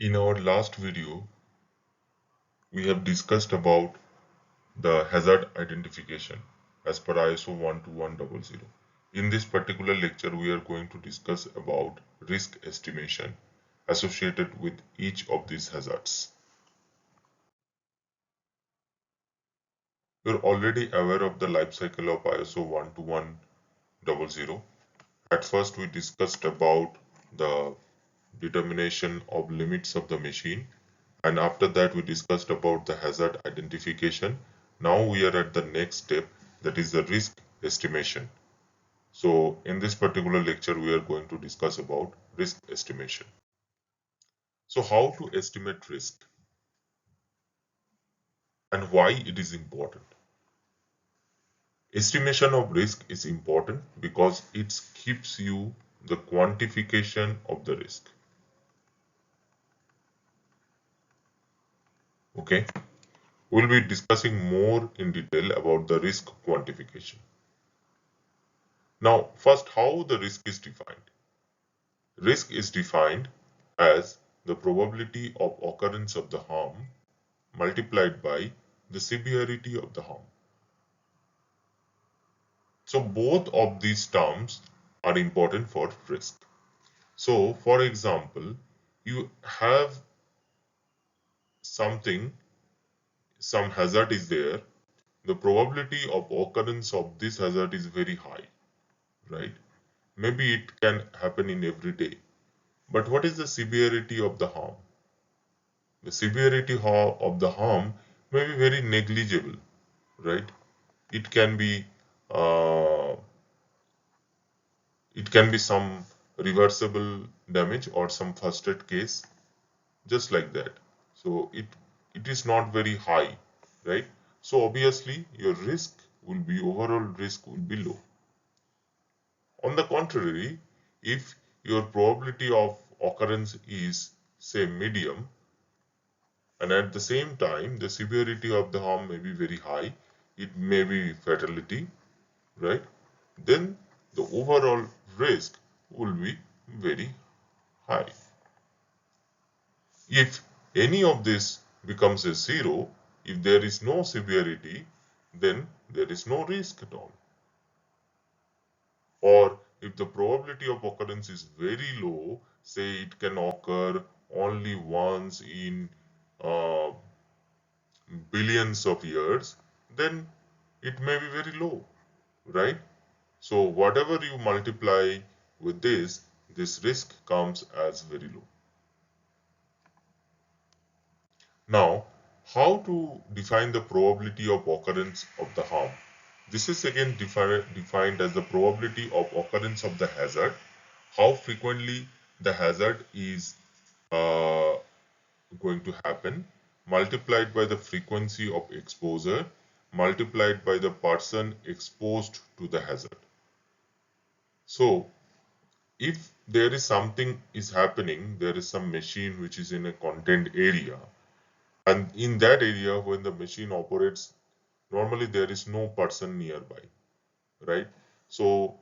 In our last video, we have discussed about the hazard identification as per ISO 12100. In this particular lecture, we are going to discuss about risk estimation associated with each of these hazards. You're already aware of the life cycle of ISO 12100. At first, we discussed about the determination of limits of the machine, and after that we discussed about the hazard identification. Now we are at the next step, that is the risk estimation. So in this particular lecture we are going to discuss about risk estimation. So how to estimate risk and why it is important. Estimation of risk is important because it gives you the quantification of the risk. Okay, we'll be discussing more in detail about the risk quantification. Now, first, how the risk is defined. Risk is defined as the probability of occurrence of the harm multiplied by the severity of the harm. So both of these terms are important for risk. So for example, you have something, some hazard is there. The probability of occurrence of this hazard is very high, right? Maybe it can happen in every day. But what is the severity of the harm? The severity of the harm may be very negligible, right? It can be uh, some reversible damage or some first aid case, just like that. So it is not very high, right? So obviously your risk will be, overall risk will be low. On the contrary, if your probability of occurrence is say medium, and at the same time the severity of the harm may be very high, it may be fatality, right? Then the overall risk will be very high. If any of this becomes a zero, if there is no severity, then there is no risk at all. Or if the probability of occurrence is very low, say it can occur only once in uh, billions of years, then it may be very low, right? So whatever you multiply with this risk comes as very low. Now, how to define the probability of occurrence of the harm? This is again defined as the probability of occurrence of the hazard, how frequently the hazard is uh, going to happen, multiplied by the frequency of exposure, multiplied by the person exposed to the hazard. So if there is something is happening, there is some machine which is in a contained area, and in that area when the machine operates, normally there is no person nearby, right? So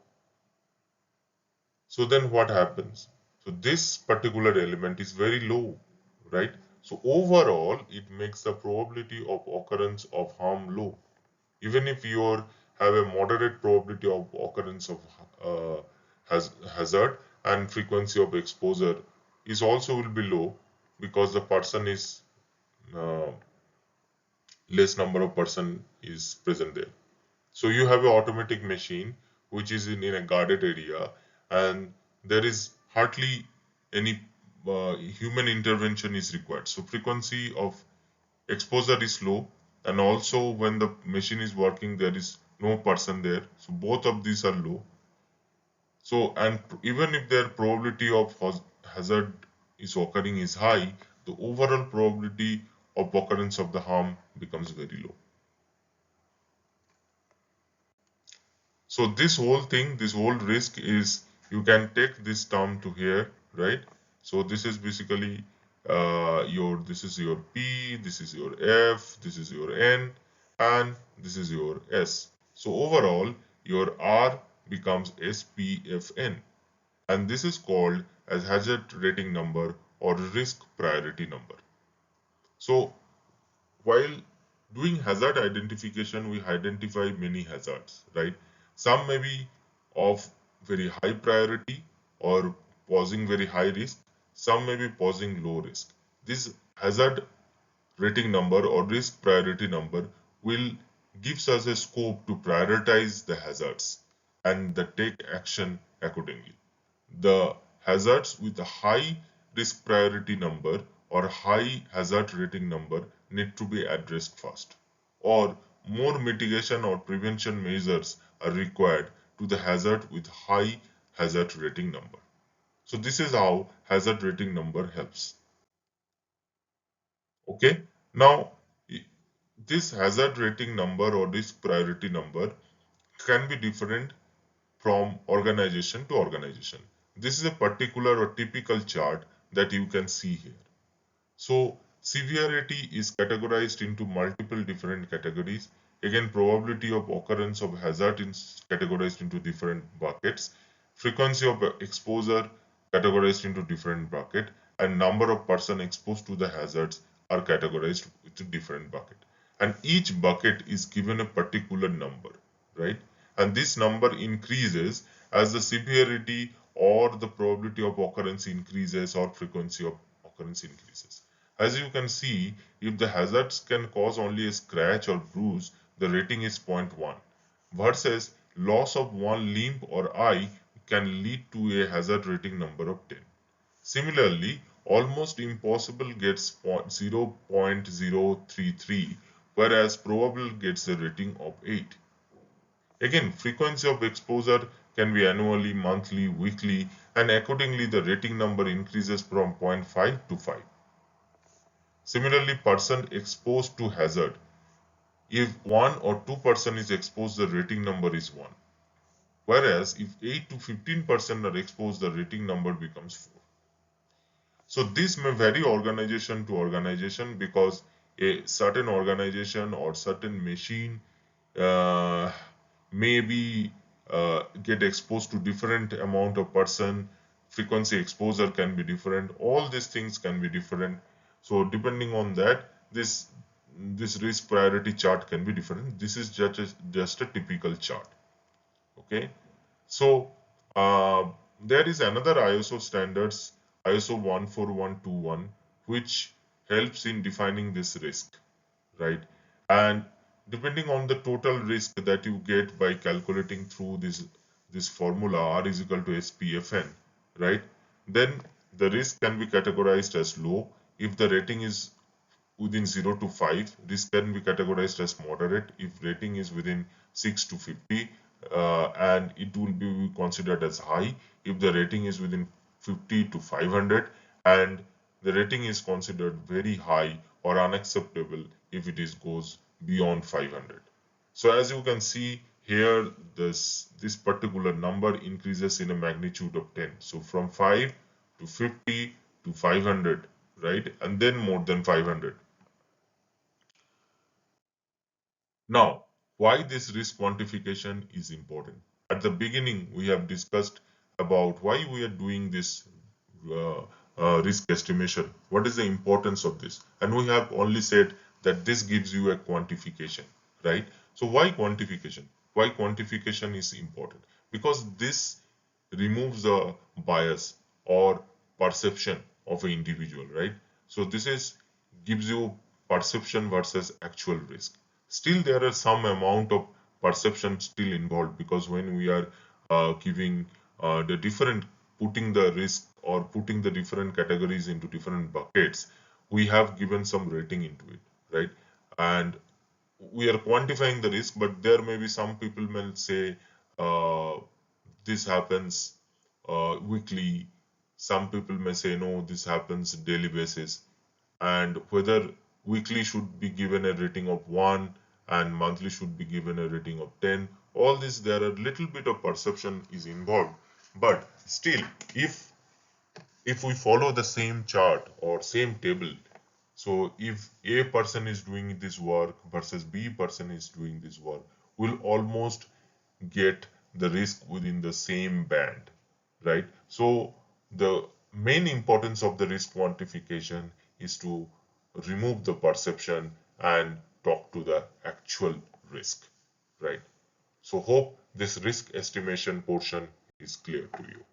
then what happens? So this particular element is very low, right? So overall it makes the probability of occurrence of harm low. Even if you have a moderate probability of occurrence of hazard, and frequency of exposure is also will be low because the person is uh, less number of person is present there. So you have an automatic machine which is in a guarded area, and there is hardly any human intervention is required. So frequency of exposure is low, and also when the machine is working there is no person there. So both of these are low. So and even if their probability of hazard is occurring is high, the overall probability of occurrence of the harm becomes very low. So this whole thing, this whole risk is, you can take this term to here, right? So this is basically this is your P, this is your F, this is your N, and this is your S. So overall, your R becomes SPFN, and this is called as hazard rating number or risk priority number. So while doing hazard identification, we identify many hazards, right? Some may be of very high priority or posing very high risk. Some may be posing low risk. This hazard rating number or risk priority number will gives us a scope to prioritize the hazards and the take action accordingly. The hazards with a high risk priority number or high hazard rating number need to be addressed first, or more mitigation or prevention measures are required to the hazard with high hazard rating number. So this is how hazard rating number helps. Okay, now this hazard rating number or risk priority number can be different from organization to organization. This is a particular or typical chart that you can see here. So severity is categorized into multiple different categories. Again, probability of occurrence of hazard is categorized into different buckets. Frequency of exposure categorized into different bucket, and number of person exposed to the hazards are categorized into different bucket. And each bucket is given a particular number, right? And this number increases as the severity or the probability of occurrence increases or frequency of occurrence increases. As you can see, if the hazards can cause only a scratch or bruise, the rating is 0.1 versus loss of one limb or eye can lead to a hazard rating number of 10. Similarly, almost impossible gets 0.033 whereas probable gets a rating of 8. Again, frequency of exposure can be annually, monthly, weekly, and accordingly the rating number increases from zero point 0.5 to 5. Similarly, person exposed to hazard. If 1 or 2% is exposed, the rating number is 1. Whereas if 8 to 15% are exposed, the rating number becomes 4. So this may vary organization to organization because a certain organization or certain machine uh, maybe get exposed to different amount of person, frequency exposure can be different, all these things can be different. So depending on that, this risk priority chart can be different. This is just a typical chart. Okay, so there is another ISO standards, ISO 14121, which helps in defining this risk, right? And depending on the total risk that you get by calculating through this formula R is equal to SPFN, right? Then the risk can be categorized as low. If the rating is within 0 to 5, risk can be categorized as moderate. If rating is within 6 to 50, and it will be considered as high if the rating is within 50 to 500, and the rating is considered very high or unacceptable if it is goes beyond 500. So as you can see here, this particular number increases in a magnitude of 10. So from 5 to 50 to 500, right? And then more than 500. Now, why this risk quantification is important? At the beginning, we have discussed about why we are doing this uh, risk estimation. What is the importance of this? And we have only said that this gives you a quantification, right? So why quantification? Why quantification is important? Because this removes the bias or perception of an individual, right? So this is gives you perception versus actual risk. Still, there are some amount of perception still involved because when we are giving the different, putting the risk or putting the different categories into different buckets, we have given some rating into it, right? And we are quantifying the risk, but there may be some people may say uh, this happens weekly. Some people may say no, this happens daily basis, and whether weekly should be given a rating of 1 and monthly should be given a rating of 10. All this, there are little bit of perception is involved, but still, if we follow the same chart or same table, so if A person is doing this work versus B person is doing this work, we'll almost get the risk within the same band, right? So the main importance of the risk quantification is to remove the perception and talk to the actual risk, right? So hope this risk estimation portion is clear to you.